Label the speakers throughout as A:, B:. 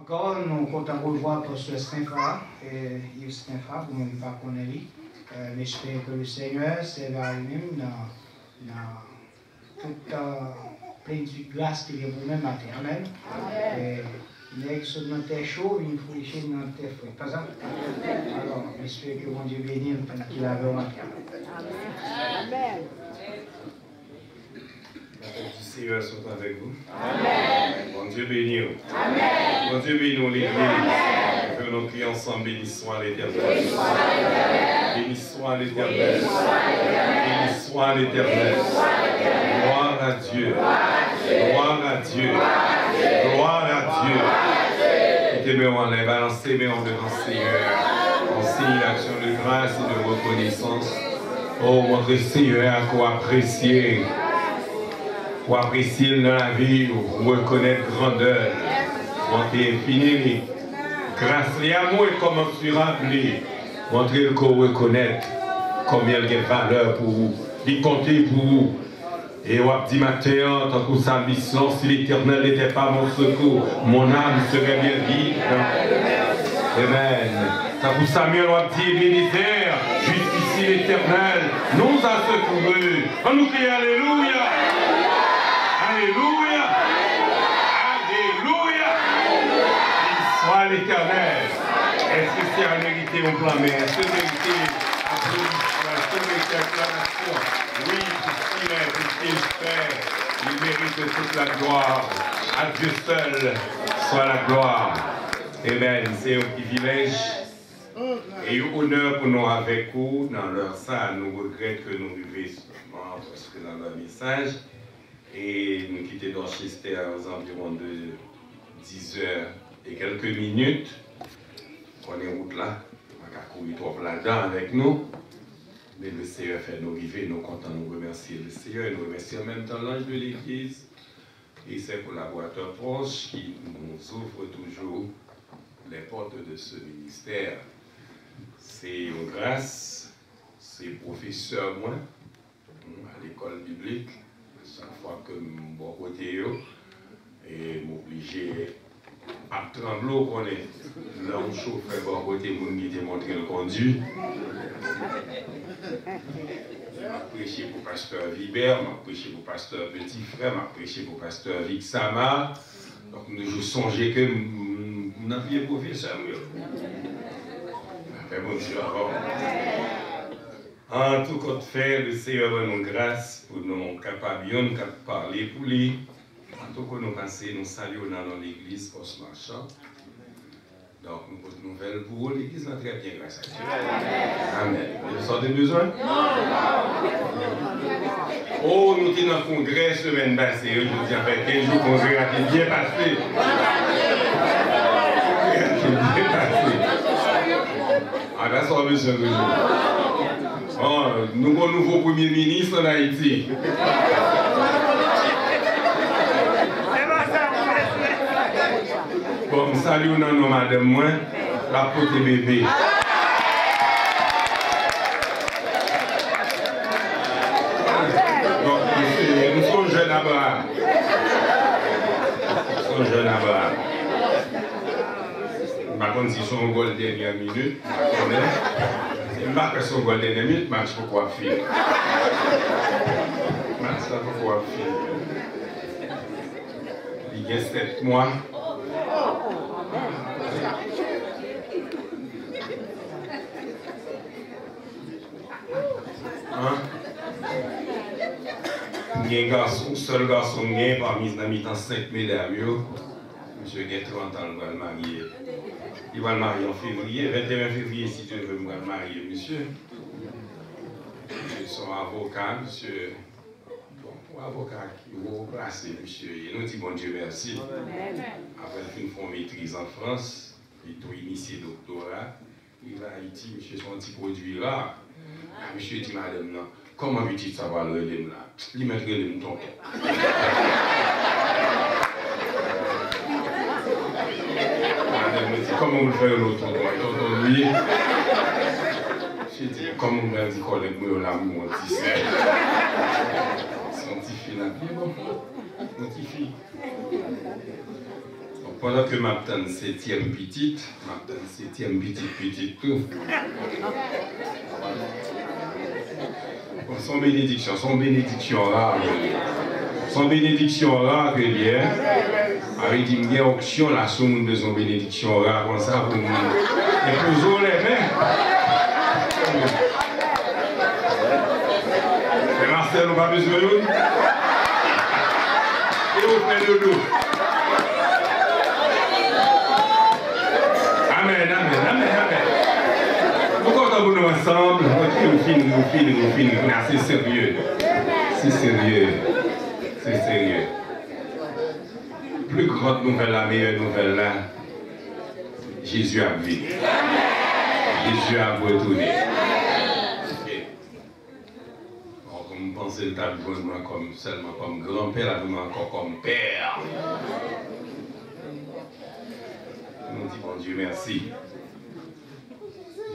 A: Encore, nous comptons revoir pour ce Stinfa, Yves Stinfa, pour ne pas connaître. J'espère que le Seigneur s'élève lui-même dans toute plénitude de grâce qu'il est pour nous matin. Amen. Mais qui sont dans terre chaude, il faut lécher dans terre froide. Pas ça? Alors, j'espère que mon Dieu bénisse pendant qu'il avait au matin.
B: Amen.
C: Les Seigneur sont avec vous.
B: Amen.
C: Mon Dieu bénit vous.
B: Amen.
C: Mon Dieu bénit l'Église. Que nous crions ensemble, béni soit l'Éternel. Béni soit l'Éternel. Béni soit l'Éternel. Gloire à Dieu. Gloire à Dieu. Gloire à Dieu. Mettez-moi en l'air, balancez-moi devant le Seigneur. En signe d'action de grâce et de reconnaissance. Oh, votre Seigneur, qu'on apprécie. Pour apprécier dans la vie, pour reconnaître grandeur, montrer infini, grâce et amour est commensurable, montrer qu'on reconnaît combien il y a de valeur pour vous, il compter pour vous. Et on dit matin, tant que sa mission, si l'Éternel n'était pas mon secours, mon âme serait bien vide. Amen. Tant que Samuel a dit, ministère, jusqu'ici l'Éternel nous a secourus. On nous crie Alléluia. Alléluia! Alléluia! Il soit l'Éternel. Est-ce que c'est à mériter au plan, mais est-ce que mériter applaudissement, est-ce que mériter acclamation? Oui, pour ce qu'il fait, il mérite toute la gloire. À Dieu seul soit la gloire. Amen. C'est un privilège et un honneur pour nous avec vous. Dans leur salle, nous regrettons que nous vivions seulement parce que dans leur message. Et nous quittons Dorchester aux environs de 10 heures et quelques minutes. On est en route là, on va courir trop là-dedans avec nous. Mais le Seigneur fait nous arriver, nous comptons nous remercier le Seigneur et nous remercier en même temps l'ange de l'Église et ses collaborateurs proches qui nous ouvrent toujours les portes de ce ministère. C'est une grâce, c'est professeur moi à l'école biblique. Chaque fois que je suis côté et m'obliger à trembler qu'on est là où chauffeur bon côté mon qui te montré le conduit. M'a prêché pour pasteur Vibert, m'a prêché pour pasteur Petit Frère, m'a prêché pour pasteur Vic Sama. Donc je songeais que nous n'avions pas professeur. Mais bon Dieu avant. En tout cas, fait, le Seigneur nous grâce pour nous capables de parler pour lui. En tout cas, nous passons, nous saluons dans l'église post-marchand. Donc, nous avons une nouvelle pour vous. L'église va très bien, grâce à Dieu. Amen. Vous avez besoin? Oh, nous étions dans le congrès semaine passée. Je vous dis, en fait, 15 jours, le congrès a bien passé. Bien passé. Ah, là, ça va besoin de nous. Oh, nous avons un nouveau Premier ministre en Haïti. Bon, salut nous madame moi, la pote bébé. Donc, nous sommes jeunes Abraham. Nous sommes jeunes Abraham. Par contre, si sont en goal dernière minute, je ne sais pas si son goal dernière minute, je ne sais pas quoi faire. Je ne sais pas quoi faire. Il y a 7 mois. Il y a un garçon, seul garçon parmi les amis dans 5 médailles. Monsieur a 30 ans, il va le marier. Il va le marier en février, 21 février, si tu veux me marier, monsieur. Monsieur, son avocat, monsieur. Bon, avocat qui est haut placé, monsieur. Il nous dit bon Dieu merci. Après, il fait une maîtrise en France, il doit initier doctorat. Il va à Haïti, monsieur, son petit produit rare. Monsieur dit, madame, non, comment veux-tu savoir le relais là? Il met le relais tonton. Madame me dit, comment vous le faites l'autre tonton? Lui, j'ai dit, comment vous me dit collègue, moi, là, mon petit frère. Son petit fille là, bien bon, mon petit fille. Pendant que m'attend septième petite, tout. Son bénédiction rare. Son bénédiction rare, que bien. Avec une guerre auction, la somme de son bénédiction rare, comme ça, pour nous. Et pour les mains. Mais Marcel, on n'a pas besoin de nous. Et on fait de nous. Amen. Pourquoi quand nous ensemble, nous finissons, c'est sérieux. C'est sérieux. Plus grande nouvelle, la meilleure nouvelle là, Jésus a vu. Jésus a retourné. Comme pensez le tas comme seulement comme grand-père, là, encore comme père. Nous disons, bon Dieu, merci.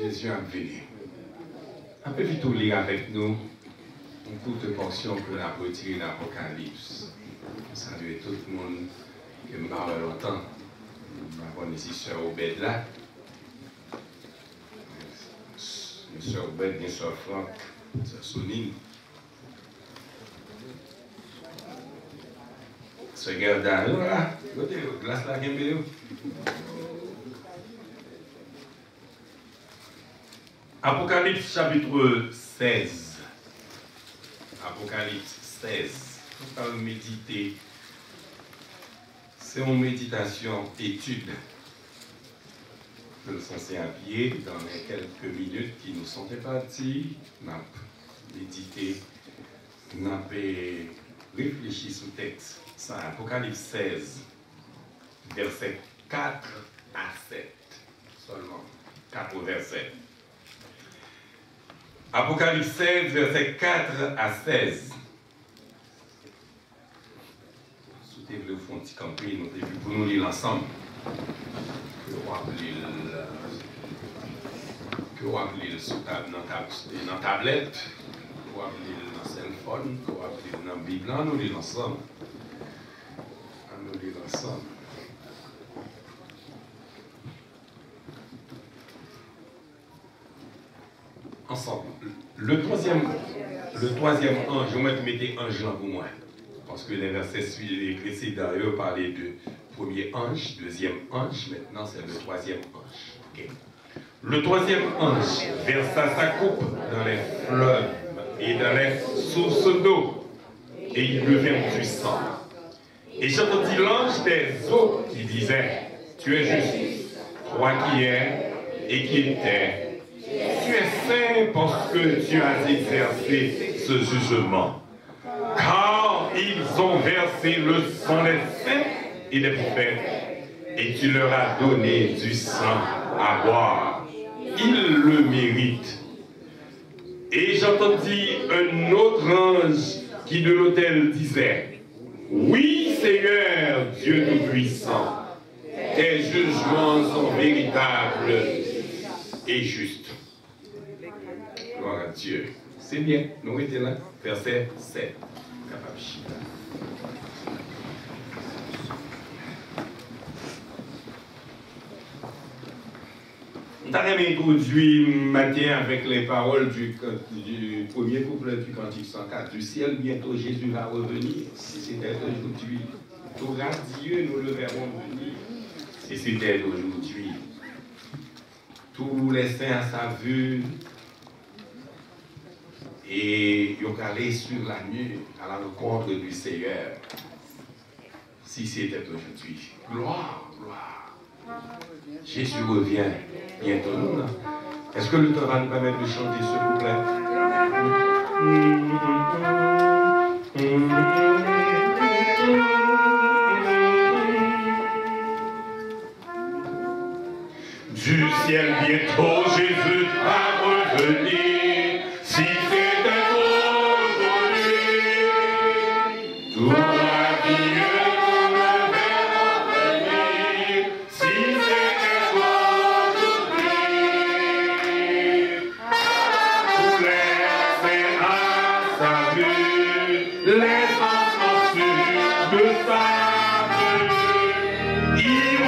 C: Jésus est venu. Un peu vite lire avec nous une courte portion que la retirée de l'Apocalypse. Saluer tout le monde qui me parle longtemps. Ma bonne ici, sœur Obed là. Sœur Obed, sœur Franck, sœur Sonine. Sœur Gerda, là, glace là, Apocalypse chapitre 16. Apocalypse 16. On va méditer. C'est une méditation, étude. Nous sommes à pied dans les quelques minutes qui nous sont imparties. Nous avons médité, nous avons réfléchi sur le texte. C'est Apocalypse 16, versets 4 à 7. Seulement 4 versets. Apocalypse 16, versets 4 à 16. Soutenez le fond de campé, pour nous lire ensemble. Que vous appelez dans la tablette, que vous appelez dans le cell phone, que vous appelez dans la Bible, nous lire ensemble. Nous lire ensemble. Ensemble. Le troisième ange, je vais mettre ange là pour moi. Parce que les versets précédents parlaient de premier ange, deuxième ange, maintenant c'est le troisième ange. Okay. Le troisième ange versa sa coupe dans les fleuves et dans les sources d'eau, et il devint du sang. Et j'entendis l'ange des eaux qui disait, tu es juste, toi qui es et qui étais. Tu es saint parce que tu as exercé ce jugement. Car ils ont versé le sang des saints et des prophètes, et tu leur as donné du sang à boire. Ils le méritent. Et j'entendis un autre ange qui de l'autel disait, oui Seigneur Dieu Tout-Puissant, tes jugements sont véritables et justes. Gloire à Dieu. C'est bien. Nous étions là. Verset 7. On a introduit matin avec les paroles du premier couplet du Cantique 104. Du ciel, bientôt Jésus va revenir. Si c'était aujourd'hui, tout radieux, nous le verrons venir. Si c'était aujourd'hui, tous les saints à sa vue, et ils ont allé sur la nuit à la rencontre du Seigneur. Si c'était aujourd'hui. Gloire, gloire. Jésus revient bientôt. Est-ce que le temps va nous permettre de chanter ce couplet? Du ciel bientôt Jésus va revenir. Si c'était aujourd'hui, tout la vie nous le verrons venir. Si c'était aujourd'hui, tous les saints à sa vue, les enfants sûrs de sa venue.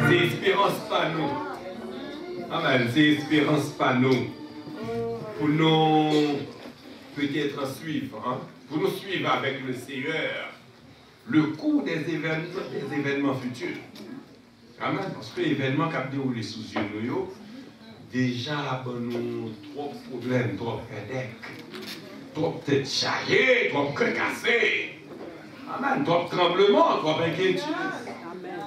C: C'est espérance pas nous. Amen. C'est espérance pas nous. Pour nous peut-être suivre. Hein? Pour nous suivre avec le Seigneur. Le cours des événements futurs. Amen. Parce que l'événement qui a déroulé sous yeux nous, déjà, nous trop de problèmes, trop de trop de chargés, trop de cassés. Amen. Trop de tremblements, trop d'inquiétudes.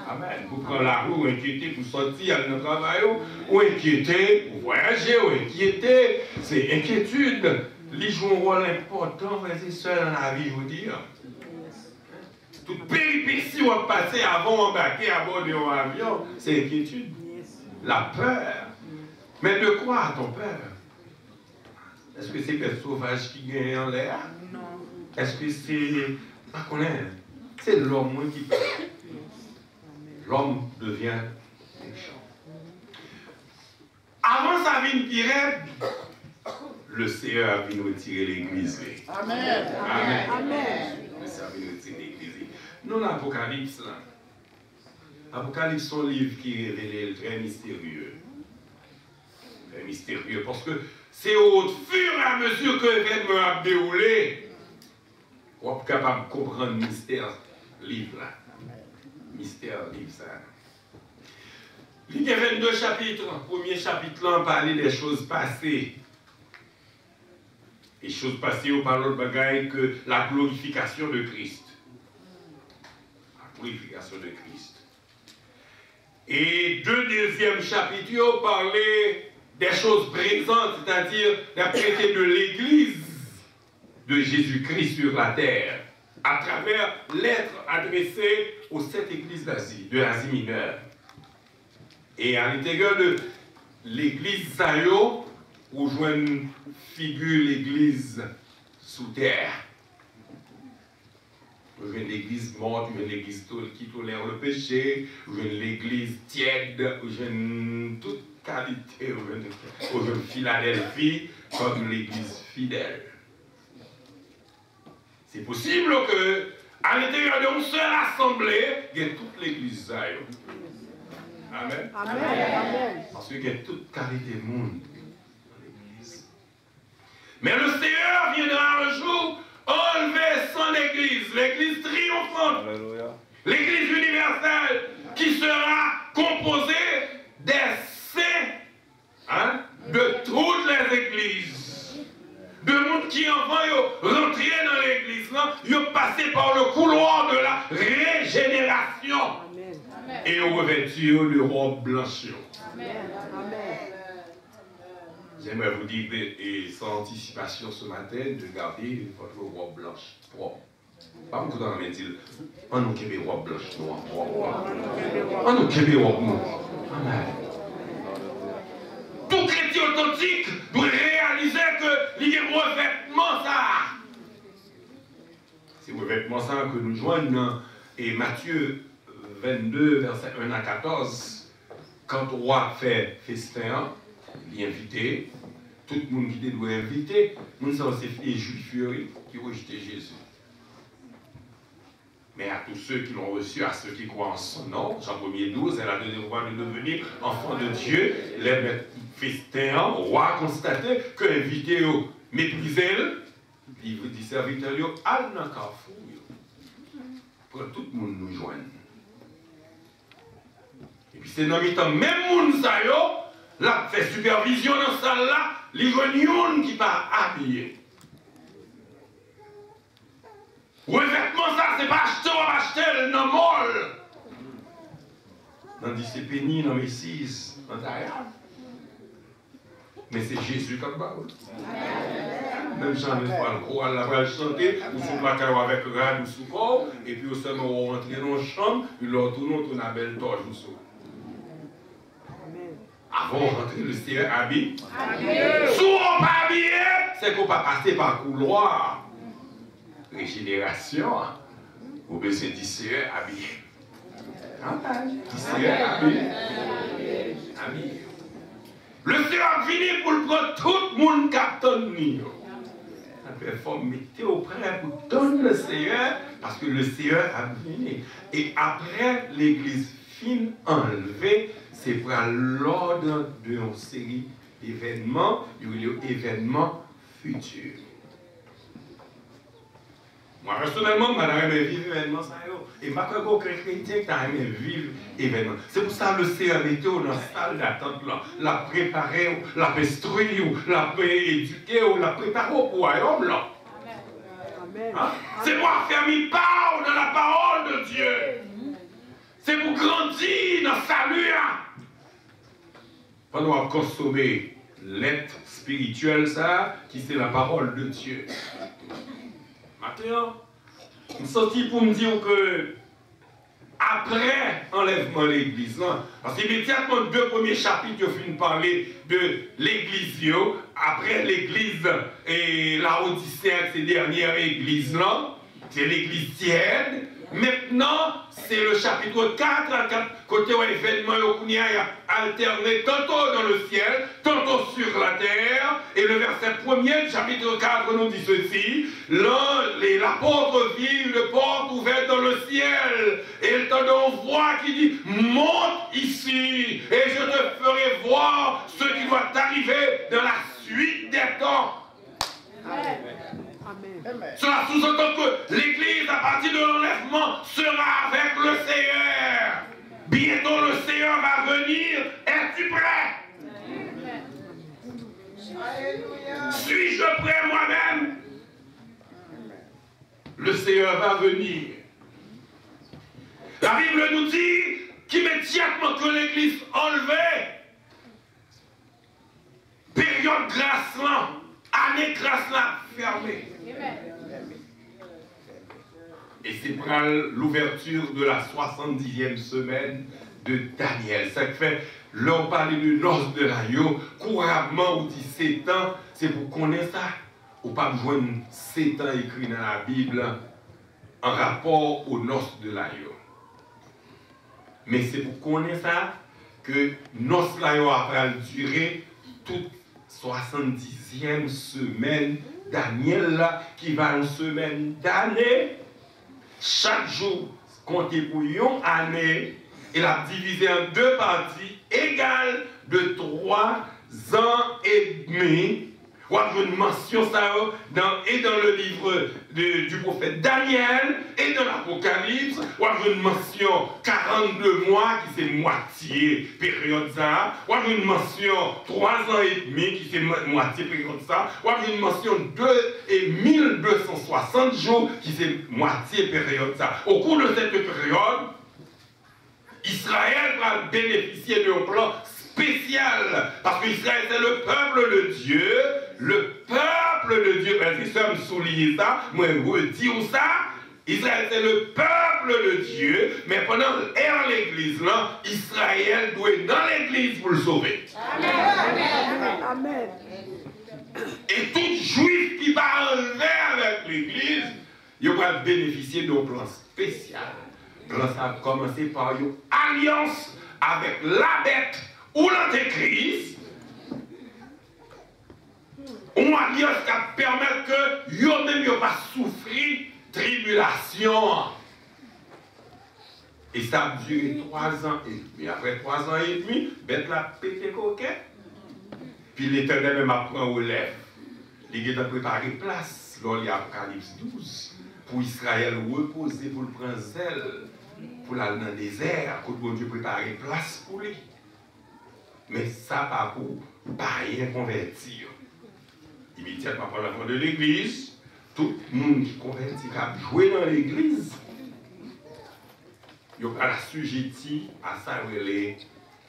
C: Amen. Vous prenez la roue, inquiété pour sortir à notre travail, ou inquiété pour voyager, ou inquiété. C'est inquiétude. Ils jouent un rôle important, frères et sœurs, dans la vie, je vous dis. Toute péripétie qu'on va passer avant d'embarquer à bord d'un avion, c'est inquiétude. La peur. Mais de quoi a-t-on peur? Est-ce que c'est les sauvages qui gagnent en l'air? Non. Est-ce que c'est... Pas qu'on est. C'est l'homme qui peur. L'homme devient méchant. Avant sa vie de pirate, le Seigneur a vu nous retirer l'église. Amen. Amen. Amen. Le Seigneur a vu nous retirer l'église. Nous, l'Apocalypse, là. L'Apocalypse, c'est un livre qui est révélé très mystérieux. Très mystérieux, parce que c'est au fur et à mesure que l'événement a déroulé, on est capable de comprendre le mystère livre là. Mystère livre ça. Il y a 22 chapitres. Le premier chapitre là, on parlait des choses passées. Les choses passées, on parle de bagaille que la glorification de Christ. La glorification de Christ. Et deux deuxièmes chapitres, on parlait des choses présentes, c'est-à-dire la traité de l'Église de Jésus-Christ sur la terre, à travers lettres adressées aux 7 églises d'Asie, de l'Asie mineure. Et à l'intérieur de l'église Sayo, on joue une figure l'église sous terre. On joue l'église morte, on joue l'église qui tolère le péché, on joue l'église tiède, on joue toute qualité, on joue Philadelphie comme l'église fidèle. C'est possible que, à l'intérieur d'une seule assemblée, il y ait toute l'église Sayo. Amen. Amen. Amen. Parce qu'il y a toute qualité de monde dans l'église. Mais le Seigneur viendra un jour enlever son église, l'église triomphante, l'église universelle, qui sera composée des saints de toutes les églises. De monde qui en va rentrer dans l'église, ils ont passé par le couloir de la régénération. Et on revêtir de robe blanche. J'aimerais vous dire, et sans anticipation ce matin, de garder votre robe blanche propre. Pas beaucoup dans la main, on nous québé robe blanche noire. On nous québé robe noire. Amen. Tout chrétien authentique doit réaliser que il y a un revêtement ça. C'est un revêtement ça que nous joignons. Et Matthieu 22, verset 1 à 14, quand le roi fait festin, il est invité, tout le monde qui doit inviter, nous sommes les juifs qui ont rejeté Jésus. Mais à tous ceux qui l'ont reçu, à ceux qui croient en son nom, Jean 1er 12, elle a donné le droit de devenir enfant de Dieu, les festins, le roi a constaté que l'invité méprisé, il dit serviteur, al nan carrefour, pour tout le monde nous joindre. Et puis c'est dans le temps, même moun sa yo, la fait supervision dans cette salle-là, les gens qui pas habillés. Revêtement ça, c'est pas acheter ou acheter dans le mall. Dans c'est pénis, dans les 6, dans ta. Mais c'est Jésus comme parole. Même Jean ne pas le croire, la va chanter, ou sous la caille avec rad ou sous corps, et puis au seulement on rentre dans la chambre, puis l'autre tourne la belle torche ou sous. Avant de rentrer, le Seigneur habille. Si on pas habillé, c'est qu'on va passer par le couloir. Régénération, ou bien c'est du Seigneur habillé. Du Seigneur habillé. Habillé. Le Seigneur finit pour le prendre tout le monde qui a donné. Il faut mettre au près pour donner le Seigneur, parce que le Seigneur a venu. Et après l'église fin enlevé, c'est pour l'ordre d'une série d'événements, d'événements futurs. Moi, personnellement, je vais vivre l'événement. Et je ne sais pas chrétien qui a vivre l'événement. C'est pour ça que le Seigneur était dans la salle d'attente, l'a préparé, l'a instruit, l'a éduqué, l'a préparé au royaume. Hein? C'est pour faire mi part dans la parole de Dieu. C'est pour grandir dans le salut. On doit consommer l'être spirituel, ça, qui c'est la parole de Dieu. Maintenant, je suis sorti pour me dire que après enlèvement de l'église, parce qu'immédiatement, deux premiers chapitres, je finis de parler de l'église, après l'église et la Odyssée, ces dernières églises, c'est l'église tiède. Maintenant, c'est le chapitre 4, côté où l'événement a alterné tantôt dans le ciel, tantôt sur la terre. Et le verset 1er du chapitre 4 nous dit ceci: l'apôtre vit une porte ouverte dans le ciel. Et il t'entend une voix qui dit: monte ici, et je te ferai voir ce qui doit t'arriver dans la suite des temps. Amen. Cela sous-entend que l'Église, à partir de l'enlèvement, sera avec le Seigneur. Bientôt le Seigneur va venir. Es-tu prêt? Suis-je prêt moi-même? Le Seigneur va venir. La Bible nous dit qu'immédiatement que l'Église enlevée, période grâce là, année grâce là, fermée. Et c'est pour l'ouverture de la 70e semaine de Daniel. Ça fait, là on parle de noces de l'agneau, couramment on dit 7 ans, c'est pour connaître ça. On ne peut pas joindre 7 ans écrits dans la Bible en rapport aux noces de l'agneau. Mais c'est pour connaître ça que noces de l'agneau après durer toute 70e semaine Daniel là, qui va une semaine d'année. Chaque jour, compté pour une année, il a divisé en 2 parties égales de 3 ans et demi. On a une mention ça dans le livre du prophète Daniel et dans l'Apocalypse. On a une mention 42 mois qui c'est moitié période ça. On a une mention 3 ans et demi qui c'est moitié période ça. On a une mention 1260 jours qui c'est moitié période ça. Au cours de cette période, Israël va bénéficier d'un plan spécial, parce qu'Israël c'est le peuple de Dieu, si ça me souligne ça, moi je dis ça, Israël c'est le peuple de Dieu, mais pendant l'ère l'église là, Israël doit être dans l'église pour le sauver. Amen. Amen. Et tout juif qui va enlever avec l'église, il va bénéficier d'un plan spécial. Le plan ça a commencé par une alliance avec la bête ou l'antéchrist, une alliance qui permet que eux-mêmes ne pas souffrir tribulation. Et ça a duré 3 ans et demi. Après 3 ans et demi, bête la pété coquet. Puis l'Éternel même apprend aux lèvres. Il a préparé place dans l'Apocalypse 12 pour Israël reposer pour le prendre zèle, pour aller dans le désert, pour bon Dieu préparer place pour lui. Mais ça, pas pour rien convertir. Immédiatement par la fin de l'église, tout le monde qui convertit, qui a joué dans l'église, il y a assujetti à ça,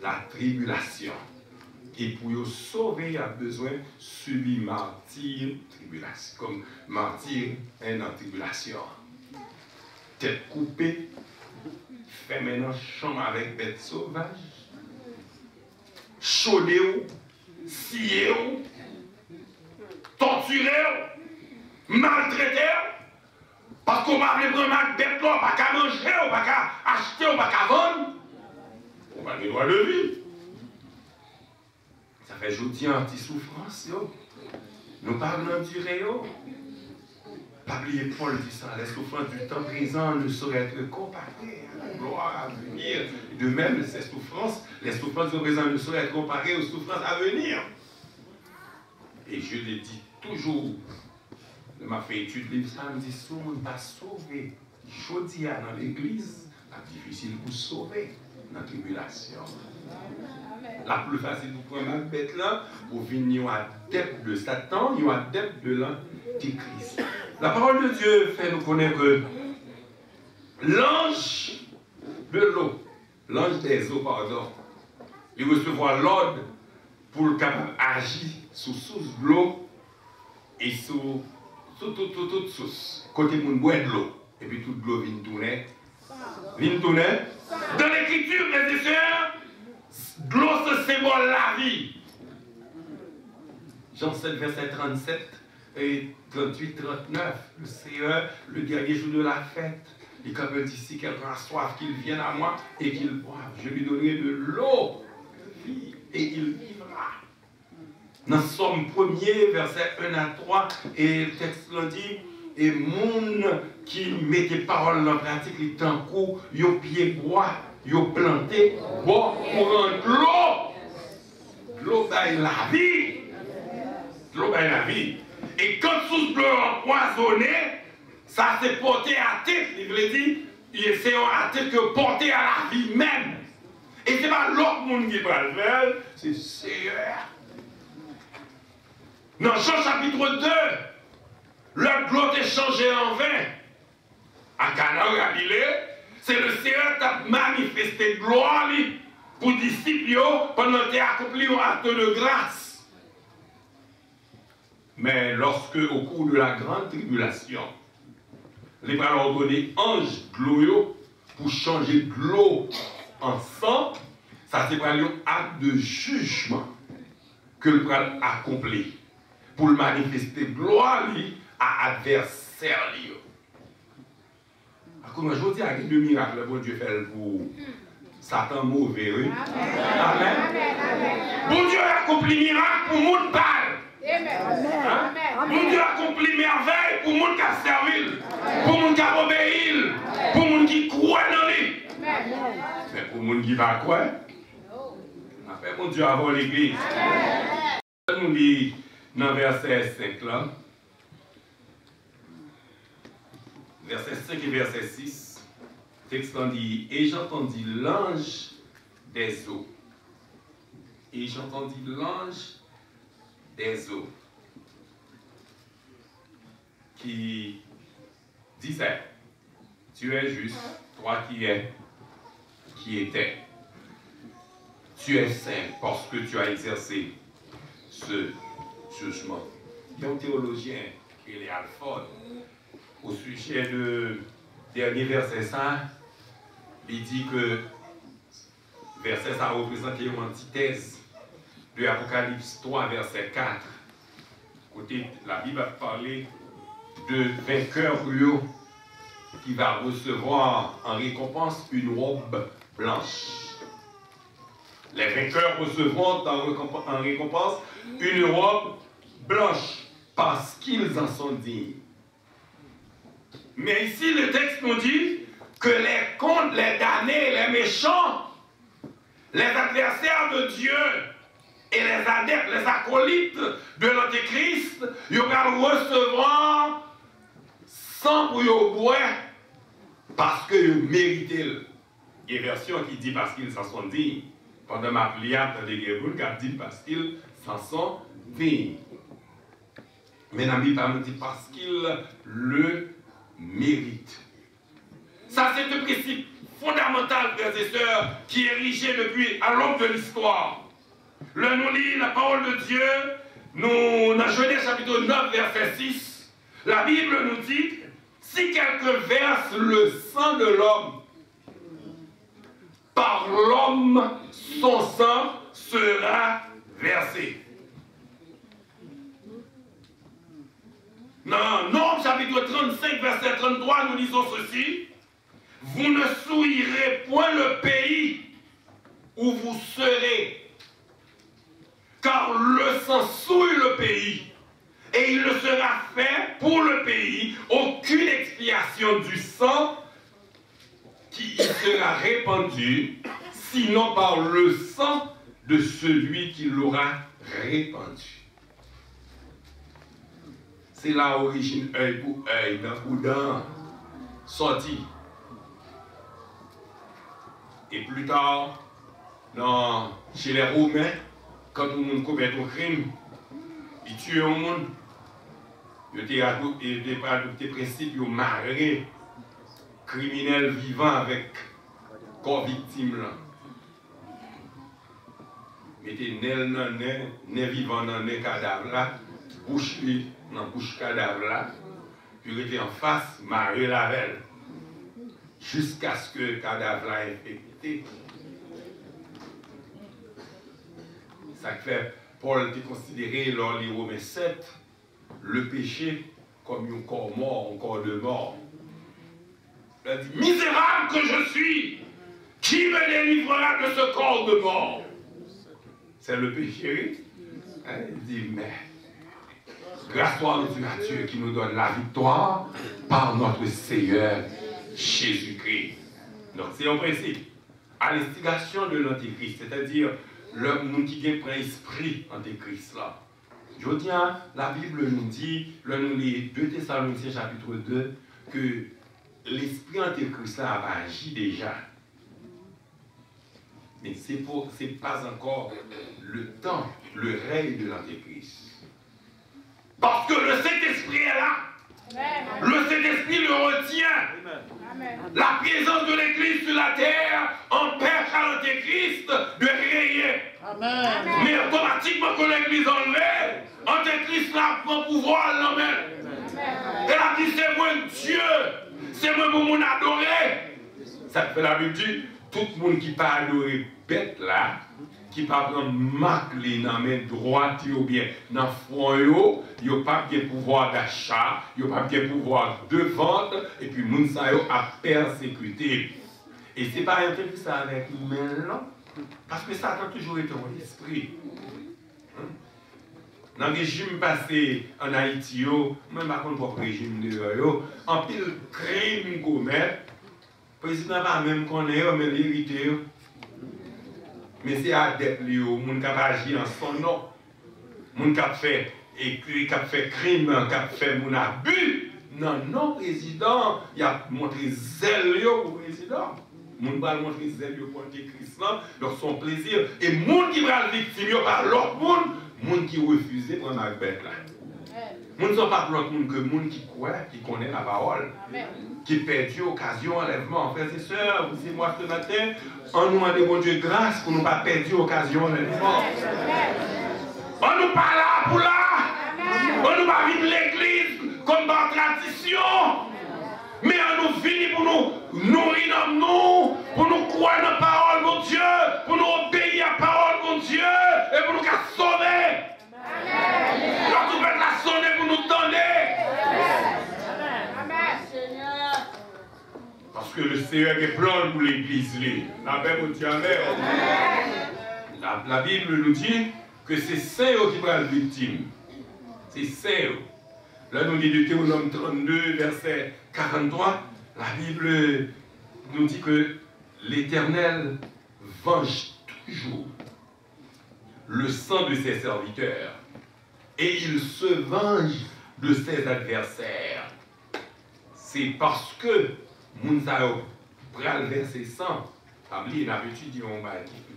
C: la tribulation. Et pour sauver, il y a besoin de subir martyr, tribulation. Comme martyr en tribulation. Tête coupée, fait maintenant chambre avec bête sauvage. Chaudé ou, scié ou, torturé ou, maltraité ou, parce qu'on va aller prendre ma bête là, on va pas manger, on va pas acheter, on va pas vendre. On va aller droit de vie. Ça fait jeudi anti-souffrance, yo. Nous parlons d'endurer, yo. Pas oublier Paul dit ça, les souffrances du temps présent ne sauraient être comparées à la gloire à venir. De même, les souffrances du présent ne sauraient être comparées aux souffrances à venir. Et je l'ai dit toujours, je m'a fait étude livre ça, me dit, si on ne pas sauvé, je dans l'église, c'est difficile pour sauver dans la tribulation. La plus facile pour prendre la bête là, pour venir adepte de Satan, un adepte de l'Antichrist. La parole de Dieu fait nous connaître que l'ange de l'eau, l'ange des eaux, pardon, il recevra l'ordre pour le capable agir sous source de l'eau et sous toute source. Côté mon boit de l'eau. Et puis toute l'eau vient tourner. Vient tourner. Dans l'écriture, mes sœurs, de l'eau se symbole la vie. Jean 7, verset 37 et 38, 39. Le Seigneur, le dernier jour de la fête, et comme il dit, si quelqu'un a soif, qu'il vienne à moi et qu'il boive. Je lui donnerai de l'eau de vie et il vivra. Dans Somme 1er, verset 1 à 3, et le texte l'a dit, et moun qui met des paroles en pratique, les temps courts, yo pied bois, yo planté, bon, pour rendre l'eau. L'eau baille la vie. L'eau baille la vie. Et quand sous bleu empoisonné, ça s'est porté à tête, il veut dire, c'est à tête que porté à la vie même. Et c'est pas l'autre monde qui va le faire, c'est Seigneur. Dans Jean chapitre 2, le l'eau est changé en vin. À Cana, Galilée, c'est le Seigneur qui a manifesté gloire pour les disciples pendant qu'il a accompli un acte de grâce. Mais lorsque, au cours de la grande tribulation, les parents ont donné ange de l'eau pour changer de l'eau en sang, ça c'est un acte de jugement que le pral accompli pour le manifester gloire à adversaire. Comme je dis, il y a deux miracles que bon Dieu fait pour Satan mauvais. Oui? Amen. Bon Dieu a accompli miracle pour le monde parle. Bon Dieu a accompli merveille pour le monde qui a servi, pour le monde qui a obéi, pour le monde qui croit dans lui. Mais pour le monde qui va croire, après mon Dieu avant l'église. Nous dit dans verset 5 là, verset 5 et verset 6, texte dit, et j'entendis l'ange des eaux. Et j'entendis l'ange des eaux qui disait, tu es juste, toi qui étais. Tu es saint parce que tu as exercé ce jugement. Il y a un théologien, il est Alford, au sujet de dernier verset ça, il dit que verset ça représente une antithèse de Apocalypse 3, verset 4. Côté, la Bible a parlé de vainqueur qui va recevoir en récompense une robe blanche. Les vainqueurs recevront en récompense une robe blanche parce qu'ils en sont dignes. Mais ici, le texte nous dit que les contre, les damnés, les méchants, les adversaires de Dieu et les adeptes, les acolytes de l'Antéchrist, ils vont recevoir sans pour boire parce qu'ils méritent. Il y a une version qui dit parce qu'ils s'en sont dignes. Pendant ma pliade, il y a des gens qui disent parce qu'ils s'en sont dignes. Mais la Bible dit parce qu'ils le méritent. Ça, c'est un principe fondamental, frères et sœurs, qui est érigé depuis à l'aube de l'histoire. Là, nous lisons la parole de Dieu, nous, dans Genèse chapitre 9, verset 6, la Bible nous dit, si quelqu'un verse le sang de l'homme, par l'homme, son sang sera versé. Dans Nombre chapitre 35, verset 33, nous lisons ceci. Vous ne souillerez point le pays où vous serez, car le sang souille le pays, Et il ne sera fait pour le pays aucune expiation du sang qui y sera répandu, sinon par le sang de celui qui l'aura répandu. C'est là l'origine œil pour œil, dent pour dent, sorti. Et plus tard, chez les Romains, quand on commet un crime, ils tuent un monde, ils ont adopté le principe de marrer criminel vivant avec corps victime. Mettez nez vivant dans le cadavre là, bouche dans la bouche cadavre là, puis il était en face, marrer la velle, jusqu'à ce que le cadavre là infecté. Ça fait Paul était considéré dans les Romains 7 le péché comme un corps mort, un corps de mort. Il a dit, misérable que je suis, qui me délivrera de ce corps de mort? C'est le péché. Il dit, mais grâce soit à Dieu qui nous donne la victoire par notre Seigneur Jésus-Christ. Donc c'est un principe. À l'instigation de l'Antéchrist, c'est-à-dire l'homme qui prend esprit Antéchrist là. Je tiens, la Bible nous dit, nous les 2 Thessaloniciens chapitre 2, que l'esprit Antéchrist là a agi déjà. Mais ce n'est pas encore le temps, le règne de l'Antéchrist. Parce que le Saint-Esprit est là. Amen. Le Saint-Esprit le retient. Amen. La présence de l'Église sur la terre empêche à l'Antéchrist de régner. Amen. Mais automatiquement que l'Église enlève, Antéchrist là prend pouvoir l'emmène. Elle a dit c'est moi Dieu, c'est moi pour mon adorer. Ça fait la Bible dit, tout le monde qui pas adorer bête là, qui pas prendre marque les dans main droite ou bien dans front il a pas de pouvoir d'achat, il a pas de pouvoir de vente et puis moun sa yo a persécuté. Et c'est pas un truc ça avec nous non, parce que ça a toujours été en esprit. Dans le régime passé en Haïti, même pas contre le régime de en pile crime commet, le président va même connaître mais l'hérité. Mais c'est adepte, les gens qui ont agi en son nom, les gens qui ont fait crime, qui ont fait abus. Non, président, il a montré zèle au président. Les gens qui ont montré zèle pour Antéchrist, leur son plaisir. Et les gens qui ont été victimes par l'autre monde, les gens qui ont refusé pour Macbeth. Les gens ne sont pas l'autre monde que les gens qui croient, qui connaissent la parole. Amen. Qui perdu l'occasion, enlèvement. Frères et sœurs, vous et moi ce matin, on nous demande bon Dieu grâce pour ne pas perdre l'occasion, enlèvement. On nous parle là pour là. On nous va vivre l'église comme par tradition. Mais on nous finit pour nous nourrir dans nous, pour nous croire dans la parole de Dieu, pour nous obéir à la parole de Dieu et pour nous sauver. Quand vous faites la sonner pour nous donner. Parce que le Seigneur est plan pour l'église. La paix pour Dieu. La Bible nous dit que c'est Seigneur qui va être victime. C'est Seigneur. Là, nous dit Deutéronome 32, verset 43, la Bible nous dit que l'Éternel venge toujours le sang de ses serviteurs et il se venge de ses adversaires. C'est parce que Mounsaïo pral verser sang. Famille, on a étudié, on va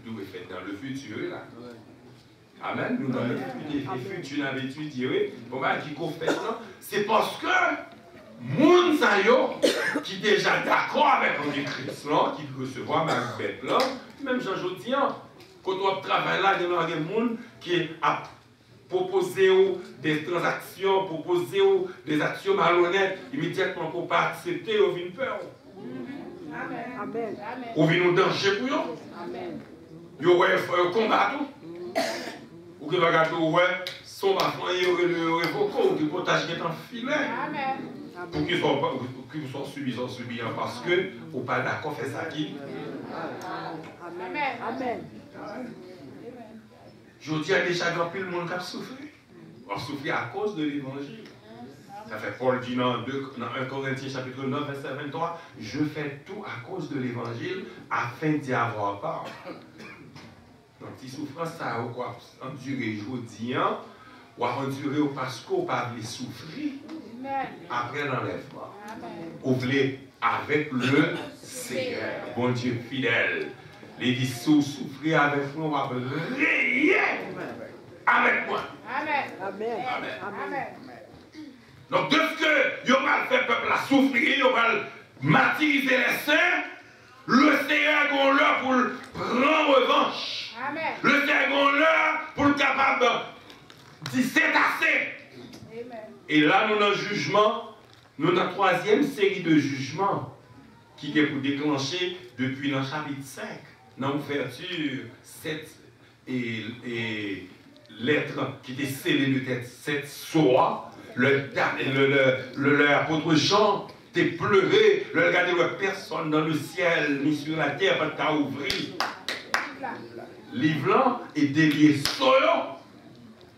C: tout fait dans le futur là. Amen. Nous dans le futur, on a étudié, on va dire qu'on fait ça. C'est parce que Mounsaïo, qui est déjà d'accord avec Antéchrist là, qui peut recevoir Macbeth là, même Jean-Jodian, quand on travaille là, il y a des gens qui a proposé des transactions, proposé des actions malhonnêtes, immédiatement pour ne pas accepter, on vient peur. Amen. On vient nous danger pour eux. Amen. Vous voyez, il combat tout. Ou que regarde, ouais, son enfant, il révoque, ou que potage est en filet. Amen. Pour qu'ils soient subis, parce que vous n'êtes pas d'accord, fait ça qui. Amen. Amen. Je dis à déjà grand pile le monde qui a souffert. On va souffrir à cause de l'évangile. Ça fait Paul dit dans 1 Corinthiens chapitre 9, verset 23, je fais tout à cause de l'évangile afin d'y avoir part. Donc, si souffrance, ça a quoi endurer aujourd'hui, ou à endurer parce qu'on pas les souffrir après l'enlèvement. Ou voulez avec le Seigneur, bon Dieu fidèle. Les dit, si souffrir avec moi, on va prier avec moi.
B: Amen.
C: Amen.
B: Amen.
C: Donc, de ce que il va faire peuple à souffrir, il va martyriser les saints, le Seigneur a l'heure pour prendre revanche.
B: Amen.
C: Le Seigneur a l'heure pour être capable de s'étasser. Et là, nous avons un jugement, nous avons la troisième série de jugements qui est pour déclencher depuis le chapitre 5, dans l'ouverture 7 et lettres qui étaient scellées de tête 7 soirs. L'apôtre Jean t'es pleuré, le regardé personne dans le ciel ni sur la terre pas t'a ouvert. Livre et délié solo.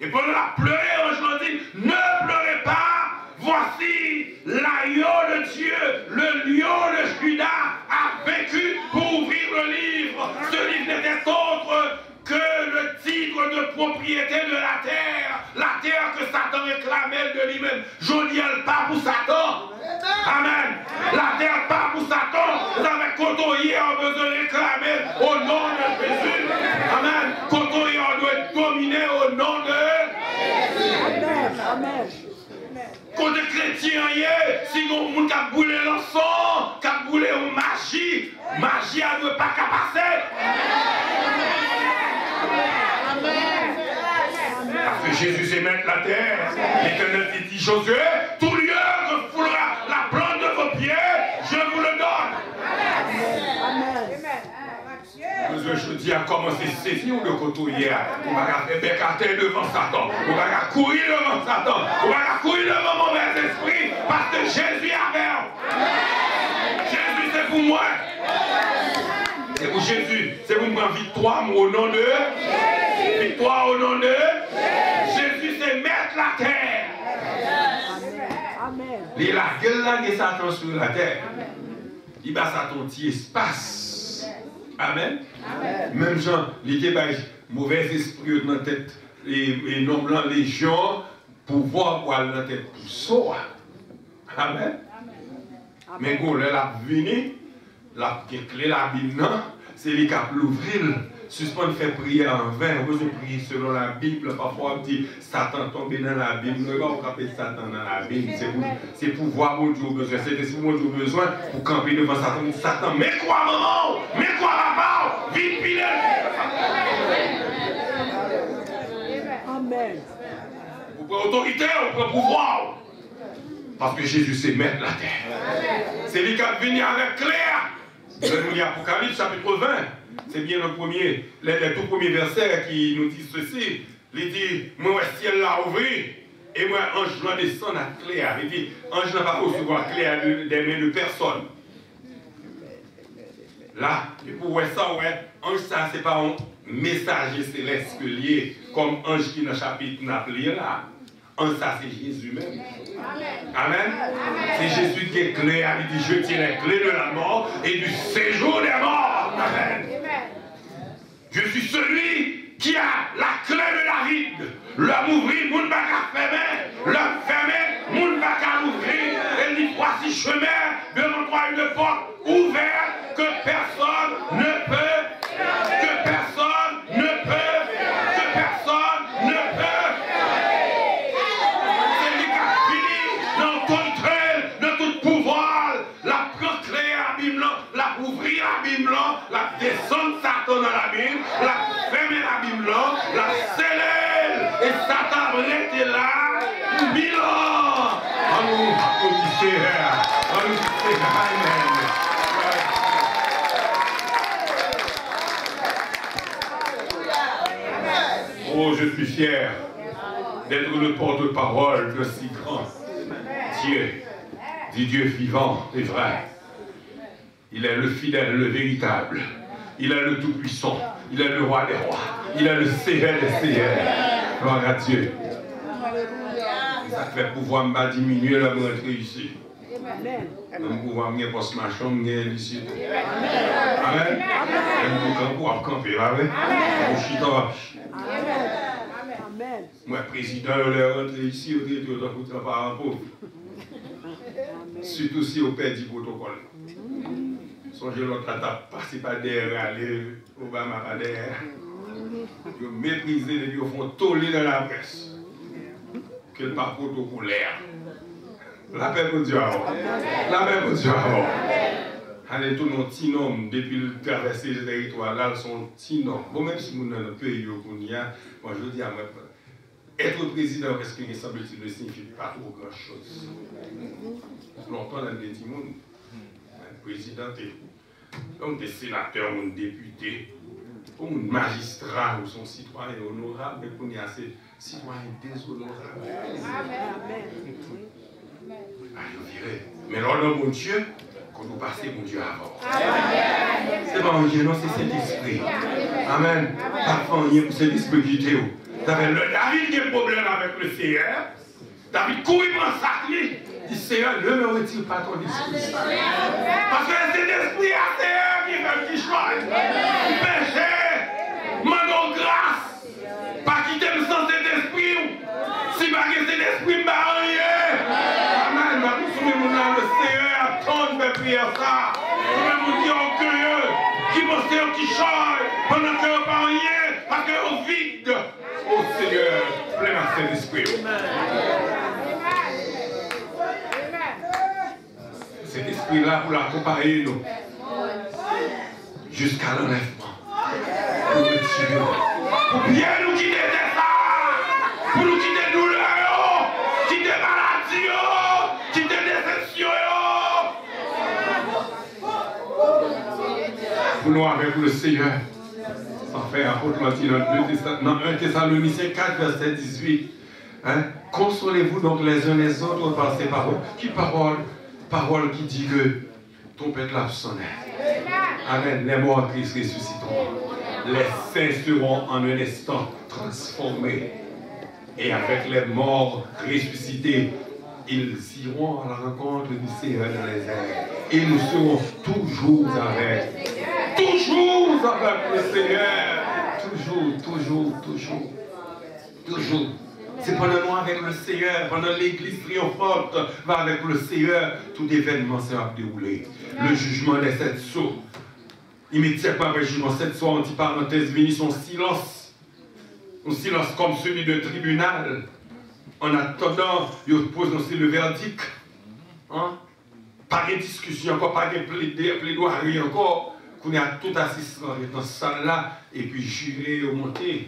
C: Et pendant la pleurer, je dis, ne pleurez pas, voici l'agneau de Dieu, le lion de Juda a vaincu pour ouvrir le livre. Ce livre n'était autre que le titre de propriété de la terre que Satan réclamait de lui-même. Je dis pas pour Satan. Amen. La terre pas pour Satan. Vous avez côtoyé en besoin de réclamer au nom de Jésus. Amen. Côtoyé on doit dominer au nom de Jésus.
B: Amen.
C: Quand les chrétiens, si on a boulé l'encens, qui a boulé une magie, magie ne doit pas passer. Parce que Jésus c'est maître la terre. L'Éternel dit Josué, tout lieu que foulera la plante de vos pieds, je vous le donne. Je dis à commencer saisir le côtoyer. On va faire bécater devant Satan. On va courir devant Satan. On va courir devant mauvais esprit. Parce que Jésus est avec. Jésus c'est pour moi. C'est pour Jésus. C'est pour moi victoire au nom de. Victoire au nom de. Jésus c'est mettre la terre.
B: Amen.
C: Il a gueule là de Satan sur la terre. Il va Satan petit espace. Amen.
B: Amen.
C: Même Jean, il était mauvais esprit dans la tête et nomblant légion pour voir quoi dans la tête pour soi. Amen. Mais quand elle a venu, la clé la Bible, c'est lui qui a l'ouvrir. Suspendre faire prière en vain. Vous priez selon la Bible. Parfois, on dit Satan tombe dans la Bible. Ne pas camper Satan dans la Bible. C'est pour voir mon Dieu besoin. C'est pour mon Dieu besoin pour camper devant Satan. Satan, mais quoi, maman? Mais quoi, papa? Vite, pile.
B: Amen.
C: Vous prenez autorité, vous prenez pouvoir. Parce que Jésus, c'est maître de la terre. C'est lui qui a venu avec clair. Nous lisons Apocalypse chapitre 20. C'est bien le premier, le tout premier verset qui nous dit ceci. Il dit, moi, le ciel l'a ouvert, et moi, ange l'a descendu à clair. Il dit, ange n'a pas recevoir clair des mains de personne. Là, pour voir ça, ouais, ange, ça, c'est pas un messager céleste que lié, comme ange qui dans le chapitre n'a appelé là. Ange, ça, c'est Jésus même. Amen. C'est Jésus qui est clair. Il dit, je tiens les clés de la mort et du séjour des morts. Amen. Je suis celui qui a la clé de David. L'homme ouvrit, moun va qu'à fermer. L'homme fermé, moun va qu'à ouvrir. Et dit, voici chemin devant toi une porte ouverte que personne ne peut. Que personne ne peut. Que personne ne peut. C'est lui qui a fini dans contrôle de tout pouvoir. La proclé à Bible, la ouvrir à Bible, la descendre Satan dans la Bible, la fermer la Bible, la sceller. Et Satan était là pour 1000 ans. On nous applaudissez. On nous dit Amen. Oh, je suis fier d'être le porte-parole de si grand Dieu, du Dieu vivant et vrai. Il est le fidèle, le véritable. Il est le tout-puissant. Il est le roi des rois. Il est le Seigneur des seigneurs. Gloire à Dieu. Ça fait pouvoir me diminuer la rentrée ici.
B: Amen.
C: Je pouvoir me poste ma chambre ici. Amen. Je pouvoir camper là. Amen.
B: Amen.
C: Moi, président, il est rentré ici, au détour de votre parent pauvre. Surtout si on perd du protocole. Songez l'autre à passer par derrière, aller Obama par derrière. Ils méprisent les gens, font toller dans la presse. Que le pas protocolaire. La paix pour Dieu avant. La paix pour Dieu avant. Allez, tout nos petits noms, depuis le traverser le territoire, là, sont petits noms. Bon, même si nous dans notre pays, moi je dis à moi, être président, est-ce que ça ne signifie pas trop grand-chose? Longtemps, dans le petit monde, président, donc des sénateurs, des députés, ou un magistrat ou son citoyen honorable, mais qu'on y a ces citoyens déshonorables.
B: Amen.
C: Ah, je dirais. Mais alors, mon Dieu, quand nous passons, mon Dieu, avant. C'est pas un Dieu, non, c'est cet esprit. Amen. Parfois, il y a cet esprit qui était où. David qui a un problème avec le Seigneur. David couille dans sa clé. Il dit, Seigneur, ne me retire pas ton esprit. Parce que cet esprit à Seigneur qui fait qui choisit. Péché. Mandons grâce. Pas quitter le sens cet esprit. Si pas que cet esprit m'a rien. Amen. Ma soumis mon âme, le Seigneur attend de prière ça. Je vais vous dire orgueilleux. Qui pense qui change. Pendant que vous pas rien. Parce que vous vide. Oh Seigneur, plein à Saint-Esprit. Cet esprit-là pour l'accompagner nous jusqu'à l'enlèvement. Pour nous tirer. Pour bien nous quitter de ça. Pour nous quitter de douleur, quitter maladie, quitter déception. Pour nous avec le Seigneur. Enfin, apôtre Martin, dans 1 Thessaloniciens 4, verset 18. Hein? Consolez-vous donc les uns les autres par ces paroles. Qui parole? Parole qui dit que ton père l'a sonné. Amen. Les morts en Christ ressusciteront. Les saints seront en un instant transformés. Et avec les morts ressuscités, ils iront à la rencontre du Seigneur dans les airs. Et nous serons toujours avec. Toujours avec le Seigneur. Toujours. C'est pendant nous avec le Seigneur, pendant l'église triomphante va avec le Seigneur, tout événement sera déroulé. Le jugement des 7 sceaux. Immédiatement après le jugement 7 sceaux, entre parenthèses, venu son silence. Un silence comme celui d'un tribunal. En attendant, il pose aussi le verdict. Hein? Pas de discussion encore, pas de plaidoirie encore. Qu'on a tout assis dans cette salle-là, et puis juré au monté.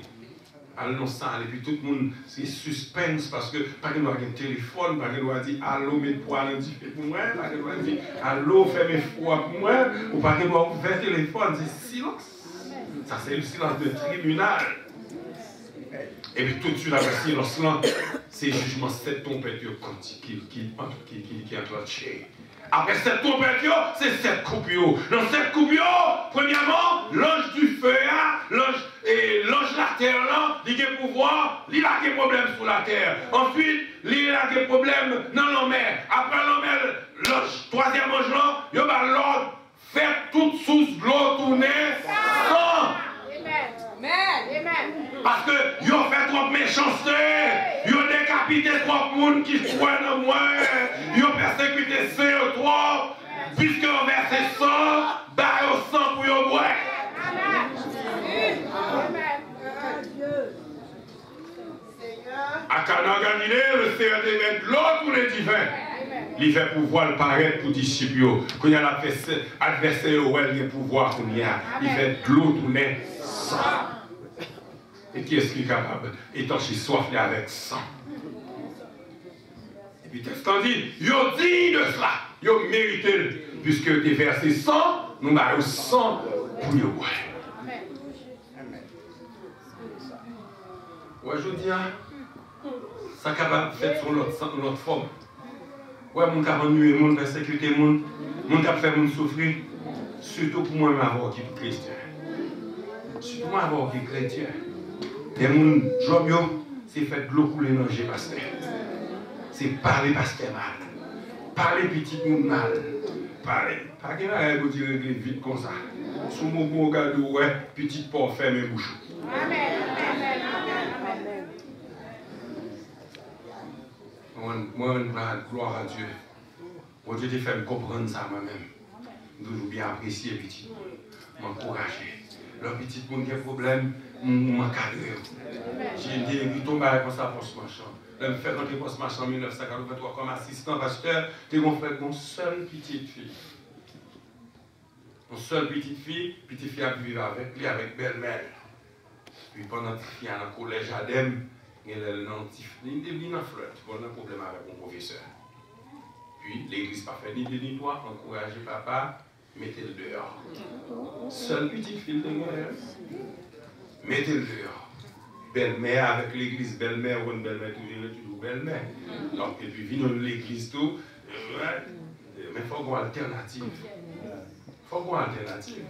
C: Allons ça, et puis tout le monde, c'est suspense, parce que pas qu'il doit avoir un téléphone, pas qu'il doit dire allô, mets poils en diffé pour moi, pas qu'il doit dire allô, fais mes froids pour moi, ou pas qu'il doit ouvrir le téléphone, c'est silence. Ça, c'est le silence de tribunal. Et puis tout de suite, après le silence, c'est jugement, cette trompette qui est enclenché. Après cette trompette, c'est 7 coupures. Dans 7 coupures, premièrement, l'ange du feu, l'ange la terre, il a pouvoir, il a des problèmes sur la terre. Ensuite, il a des problèmes dans la mer. Après la mer, l'ange, troisième ange, il a l'ordre, faites toute source de l'eau tourner sans. Parce que ils ont fait trop de méchanceté, ils ont décapité trop de monde qui se croient dans moi, ils ont persécuté CO3, puisque au verset 100, bah au sang pour y boire. À Cana Galilée, le Seigneur devait mettre l'eau pour les divins. Il fait pouvoir le paraître pour les disciples. Quand il y a l'adversaire, il y a pouvoir. Il fait de l'eau tourner sang. Et qui est-ce qui est capable d'étancher soif avec sang? Et puis, qu'est-ce qu'on dit? Ils ont dit de cela. Ils ont mérité. Puisque des versets 100, nous avons 100 pour nous boire. Ouais, je dis, ça est capable de faire sur notre forme. Ouais, mon cap ennuyer, mon persécuter, mon cap faire mon souffrir. Surtout pour moi, m'avoir qui est chrétien. Surtout moi, m'avoir qui est chrétien. Et mon job, c'est fait de l'eau couler dans le pasteur. c'est parler pasteur mal. Parler petit monde mal. Parler. Pas qu'il y a un dire vite comme ça. Sous mon bon regard, ouais, petit porc ferme et bouche.
B: Amen.
C: Moi, gloire à Dieu. Bon Dieu te fait me comprendre ça moi-même. Nous bien apprécier petit monde. M'encourager. Le petit monde qui a un problème, m'encadrer. J'ai dit, tombé comme ça pour ce machin. Je me fais rentrer pour ce machin en 1983 comme assistant pasteur. Tu as fait une seule petite fille. Une seule petite fille a vécu avec lui, avec belle-mère. Puis pendant que fille à le collège Adem, il a une fleur. Il a un problème avec mon professeur. Puis l'église n'a pas fait ni toi, encourager papa, mettez-le dehors. Seule petite fille de moi, mettez-le dehors. Belle-mère avec l'église, belle-mère ou une belle-mère, toujours belle-mère. Donc, et puis, vient l'église tout, mais il faut une alternative. Il faut une alternative.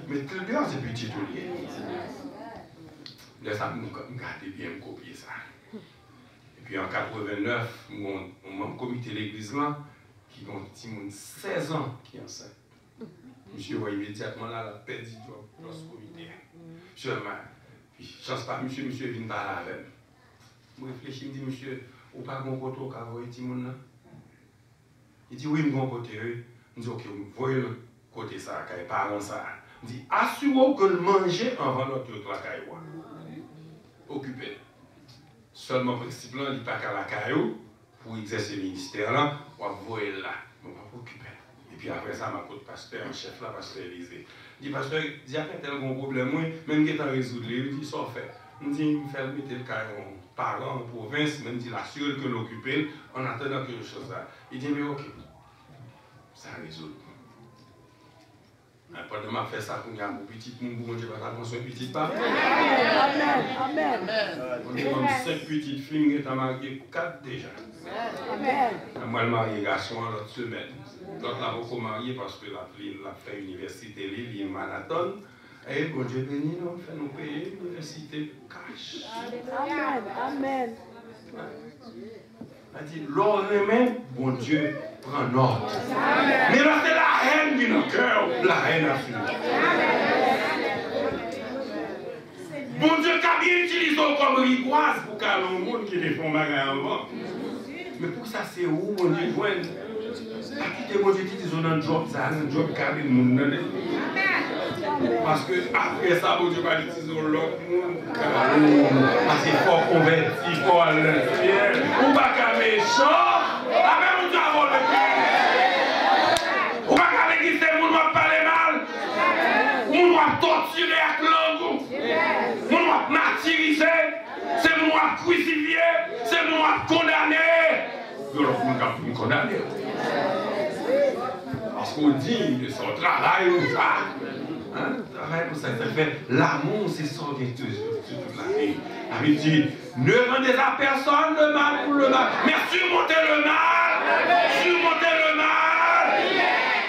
C: Mettez-le dehors, c'est petit tout lié. Là, ça, je garde bien, me copier ça. Et puis en 89, on a un comité de l'église là, qui a un petit monde 16 ans qui est enceinte. Monsieur voit immédiatement là, la paix du job dans ce comité. Monsieur, chance pas, monsieur vient parler avec moi. Je réfléchis, je dis, monsieur, ou pas bon côté au cas où il dit, il dit, oui, bon côté. Je dis, ok, voyez le côté ça, quand il parle ça. Je dis, assurez que le manger avant notre la caillou. Occupé. Seulement, le principe là, il n'est pas qu'à la caillou pour exercer le ministère là, on va voir là, on va occuper. Et puis après ça, ma côte pasteur, un chef là, pasteur Élysée. Il dit, pasteur, il y a tel bon problème, même qui est en résoudre, il dit, ça fait. Il dit, il fait mettre le caillou en parlant en province, même dit, l'assure que l'occuper, en attendant quelque chose là. Il dit, mais ok, ça résout. Pendant ma fait ça, pour y a un petit monde, je vais attention, un petit pas.
B: Amen.
C: On est comme 5 petites filles, qui sont mariées 4 déjà. Moi, je marié garçon l'autre semaine. L'autre l'a beaucoup marié parce que la fait université, l'île est Manhattan. Et bon Dieu béni, nous fait nous payer l'université cash.
B: Amen.
C: Elle dit, l'or remet, bon Dieu prend ordre. Mais là, c'est la haine qui est dans le cœur, la haine a fini. Bon Dieu, qu'a bien utilisé comme rigoise pour qu'il y ait un monde qui défend ma avant. Mais pour ça, c'est où, bon Dieu, joindre. Quittez mon Dieu qui dit, on a un job, ça, un job qui a des monde. Parce que après ça, bon Dieu va utiliser l'autre monde. Parce qu'il faut convertir, il faut aller dans le ciel. Ou pas qu'à méchant, après mon Dieu a volé. Ou pas qu'à l'église, c'est mon va parler mal. Mon va torturer avec langue. Mon va martyriser. C'est mon va crucifier. C'est mon va condamner. Alors, mon va vous condamner. Parce qu'on dit de son travail ou ça. Travail pour ça, ça fait l'amour, c'est ça qui est toute la vie. La vie dit, ne rendez à personne le mal pour le mal, mais surmontez le mal, surmontez le mal.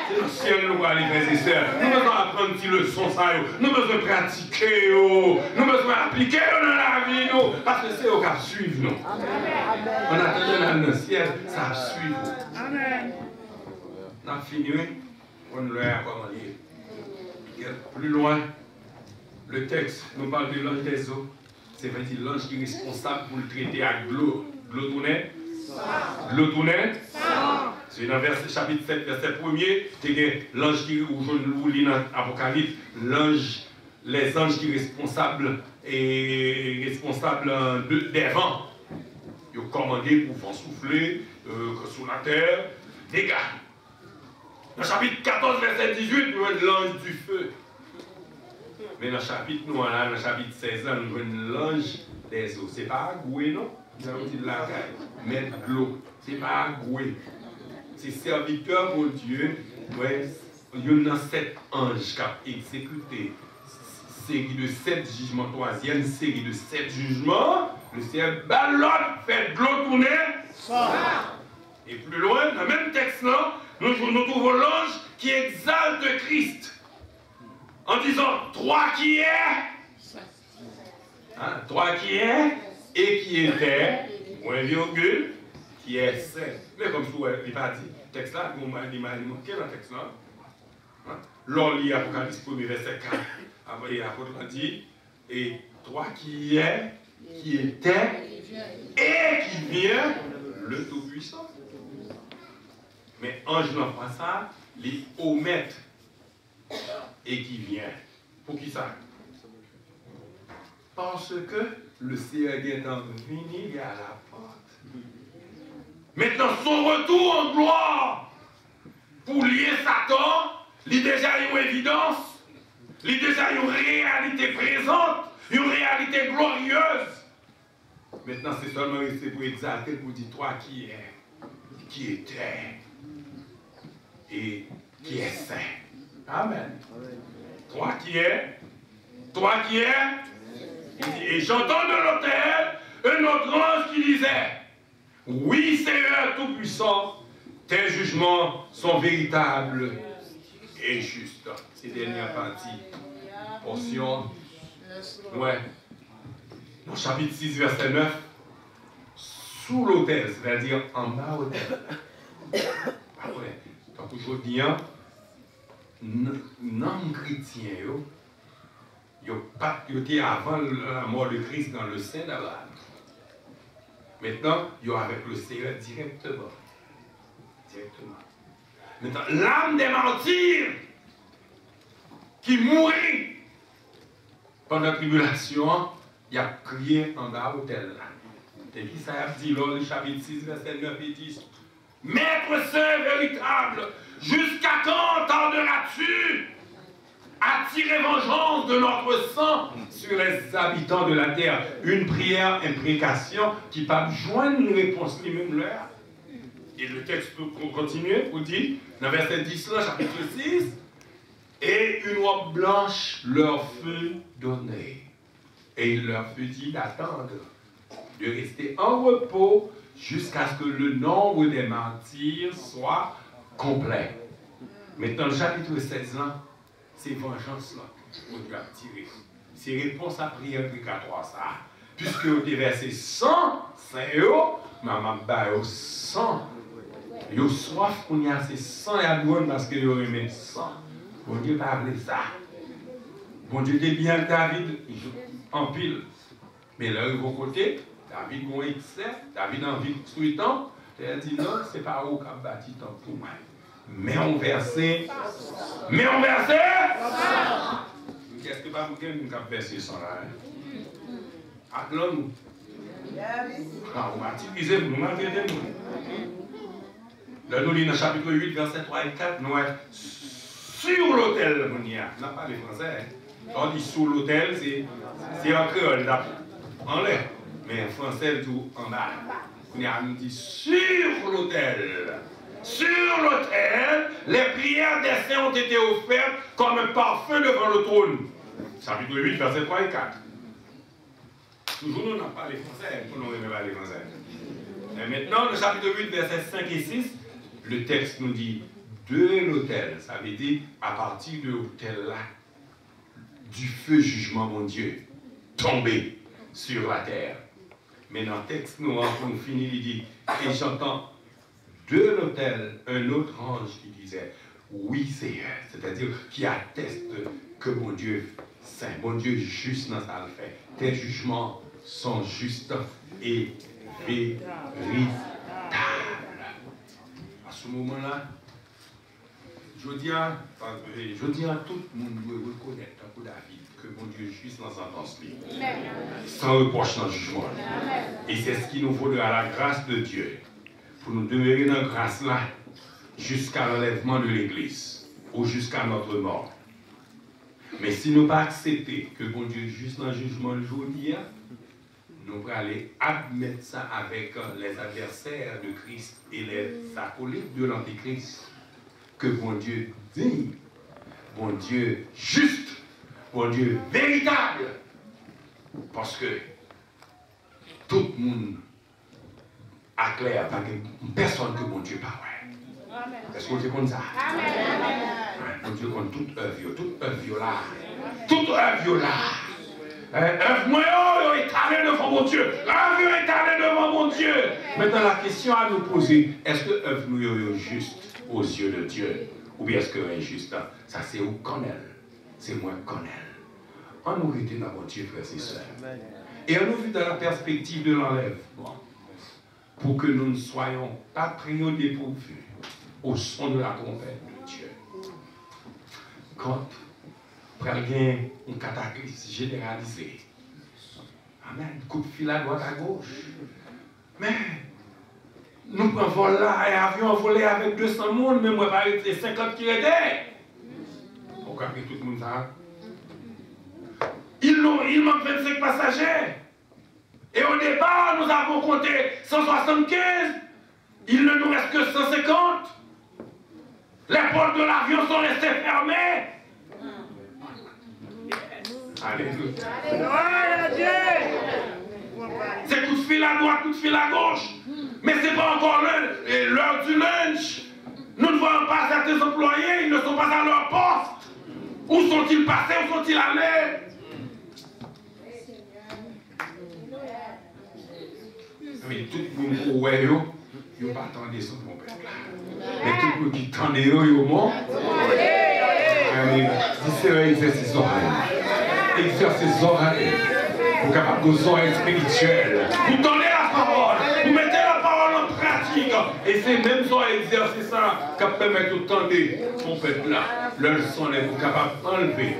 C: C'est le ciel, nous, les frères et sœurs. Nous devons apprendre une leçon, ça, nous devons pratiquer, nous devons appliquer dans la vie, parce que c'est au cas suivre, nous. En attendant dans le ciel, ça suit. Amen. On a fini, on l'a comment lire. Plus loin, le texte nous parle de l'ange des eaux. C'est vrai dire l'ange qui est responsable pour le traiter à l'eau. L'eau tournée. L'eau tournée. C'est dans verset chapitre 7, verset 1er. C'est l'ange qui, ou je vous lis dans l'Apocalypse, l'ange, les anges qui sont responsables des vents. Ils ont commandé pour vent souffler sur la terre. Dégâts. Dans le chapitre 14, verset 18, nous avons l'ange du feu. Mais dans le chapitre, dans le chapitre 16, nous avons l'ange des eaux. Ce n'est pas agoué, non? Nous avons dit de la caille. Mettre de l'eau. Ce n'est pas agoué. C'est serviteur pour Dieu. Il y a 7 anges qui ont exécuté série de 7 jugements, troisième série de 7 jugements. Le ciel bat l'autre, fait de l'eau tourner. Et plus loin, dans le même texte-là, nous trouvons l'ange qui exalte Christ en disant 3 qui est, 3 qui est et qui était, point virgule, qui est saint. Mais comme vous l'avez pas dit, le texte là, vous m'avez manqué dans le texte là. L'on lit Apocalypse 1, verset 4. Et l'apôtre dit, et toi qui es, qui était, et qui vient, le Tout-Puissant. Mais ange n'a pas ça, les omettent, et qui vient. Pour qui ça? Parce que le Seigneur est en venu à la porte. Maintenant, son retour en gloire pour lier Satan, il y a déjà une évidence, il y a déjà une réalité présente, une réalité glorieuse. Maintenant, c'est seulement resté pour exalter, pour dire toi qui es, qui était et qui est saint. Amen. Toi qui es, et j'entends de l'autel un autre ange qui disait, oui Seigneur Tout-Puissant, tes jugements sont véritables et justes. Ces dernières parties, portion, ouais, dans chapitre 6, verset 9, sous l'autel, c'est-à-dire en bas l'autel. Après, donc aujourd'hui, non chrétien, il était avant la mort de Christ dans le sein d'Abraham. Maintenant, il y a avec le Seigneur directement. Maintenant, l'âme des martyrs qui mourit pendant la tribulation, il a crié en bas l'autel. Et puis ça a dit dans le chapitre 6, verset 9 et 10. Maître saint véritable, jusqu'à quand tarderas-tu à tirer vengeance de notre sang sur les habitants de la terre? Une prière, imprécation qui peut joindre une réponse lui-même leur. Et le texte peut continuer pour dire, dans verset 10, là, chapitre 6, et une robe blanche leur fut donnée. Et il leur fut dit d'attendre, de rester en repos jusqu'à ce que le nombre des martyrs soit complet. Maintenant, le chapitre 16, là, c'est vengeance là qu'on doit tirer. C'est réponse à prière imprécatoire, ça. Puisque au verset 100, c'est eux, maman baille 100. Ils ont soif qu'on y a ces 100 et à douane parce qu'ils ont aimé 100. Bon Dieu n'a pas appelé ça. Bon Dieu était bien David en pile. Mais là, de vos côtés, David a excès, David a envie de tout le temps. Il a dit non, c'est pas où qu'a bâti tant pour moi. Mais on versait. Qu'est-ce que pas vous avez versé sans là? Appelons-nous. Ah, on va utiliser, nous m'avez dit. Là, nous lisons dans le chapitre 8, verset 3 et 4, nous sommes sur l'autel, on n'a pas les français. On dit sur l'autel, c'est en créole, en l'air. Mais en français, tout en bas. On nous dit sur l'autel. Sur l'autel, les prières des saints ont été offertes comme un parfum devant le trône. Chapitre 8, verset 3 et 4. Toujours, nous n'avons pas les français, nous n'avons pas les français. Et maintenant, le chapitre 8, verset 5 et 6, le texte nous dit de l'autel. Ça veut dire à partir de l'autel-là, du feu jugement, mon Dieu, tombé sur la terre. Mais dans le texte, nous avons fini, il dit, et j'entends de l'autel un autre ange qui disait, oui Seigneur, c'est-à-dire qui atteste que mon Dieu saint, mon Dieu juste dans sa fait, tes jugements sont justes et véritables. À ce moment-là, je dis à tout le monde doit reconnaître pour David que mon Dieu juste dans sa sentence sans reproche dans le jugement. Et c'est ce qu'il nous faudra la grâce de Dieu pour nous demeurer dans la grâce là jusqu'à l'enlèvement de l'Église ou jusqu'à notre mort. Mais si nous pas accepter que mon Dieu juste dans le jugement le jour d'hier, nous allons aller admettre ça avec les adversaires de Christ et les acolytes de l'Antéchrist. Que mon Dieu digne, mon Dieu juste, mon Dieu véritable. Parce que tout le monde a clair, pas personne que mon Dieu parle. Est-ce qu'on dit comme ça? Mon Dieu compte toute œuvre là. Toute œuvre là. Œuvre moi, étalée devant mon Dieu. Œuvre étalée devant mon Dieu. Maintenant, la question à nous poser, est-ce que œuvre nous est juste aux yeux de Dieu? Ou bien est-ce que injuste? Ça, c'est où connaît. C'est moi connaît. On nous vit dans mon Dieu, frères et sœurs. Et on nous vit dans la perspective de l'enlèvement. Pour que nous ne soyons pas pris au dépourvu au son de la trompette de Dieu. Quand il y a un cataclysme généralisé, amen, coup de fil à droite à gauche. Mais nous prenons vol là et avion volé avec 200 personnes, mais moi, c'est 50 qui étaient. Pourquoi que tout le monde ça? Il manque 25 passagers. Et au départ, nous avons compté 175. Il ne nous reste que 150. Les portes de l'avion sont restées fermées. Alléluia. C'est coup de fil à droite, coup de fil à gauche. Mais ce n'est pas encore l'heure du lunch. Nous ne voyons pas certains employés, ils ne sont pas à leur poste. Où sont-ils passés, où sont-ils allés? Mais tout le monde ouais, il ne pas attendre son peuple. Mais tout le monde qui tendait, il est mort. Exercez ses oreilles. Exercez ses oreilles. Vous êtes capable de vos oreilles spirituelles. Vous donnez la parole. Vous mettez la parole en pratique. Et c'est même ça, exercer ça, qui permet de tendre son peuple là. Le son est capable d'enlever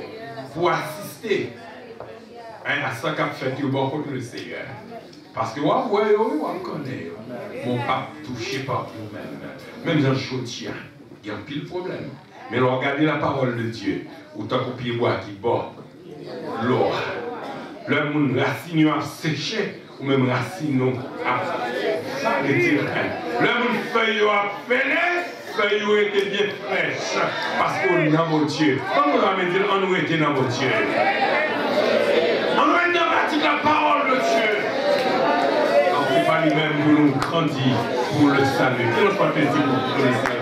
C: pour assister à ce qu'a fait le Seigneur. Parce que, on connaît. Mon pape touché par vous-même. Même dans le chaudier, il y a un pile problème. Mais regardez la parole de Dieu. Autant qu'on pied bois qui bord l'eau. Le monde racine a séché, ou même racine a retiré. Le monde feuille a fêlé, feuille était bien fraîche. Parce qu'on est dans mon Dieu. Comme on va dire, on était dans mon Dieu. On va être dans la parole de Dieu. On ne peut pas lui-même pour nous grandir pour le salut. Que nous soyons plaisir pour le Seigneur.